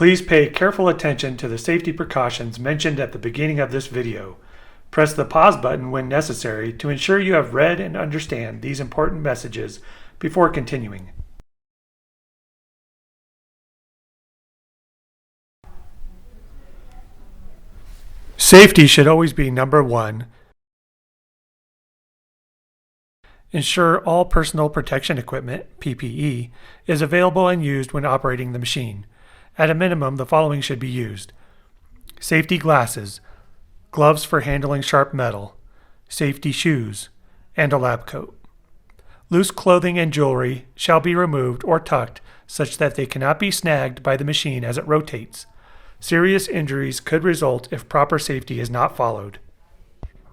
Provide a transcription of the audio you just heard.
Please pay careful attention to the safety precautions mentioned at the beginning of this video. Press the pause button when necessary to ensure you have read and understand these important messages before continuing. Safety should always be number one. Ensure all personal protection equipment, PPE, is available and used when operating the machine. At a minimum, the following should be used: safety glasses, gloves for handling sharp metal, safety shoes, and a lab coat. Loose clothing and jewelry shall be removed or tucked such that they cannot be snagged by the machine as it rotates. Serious injuries could result if proper safety is not followed.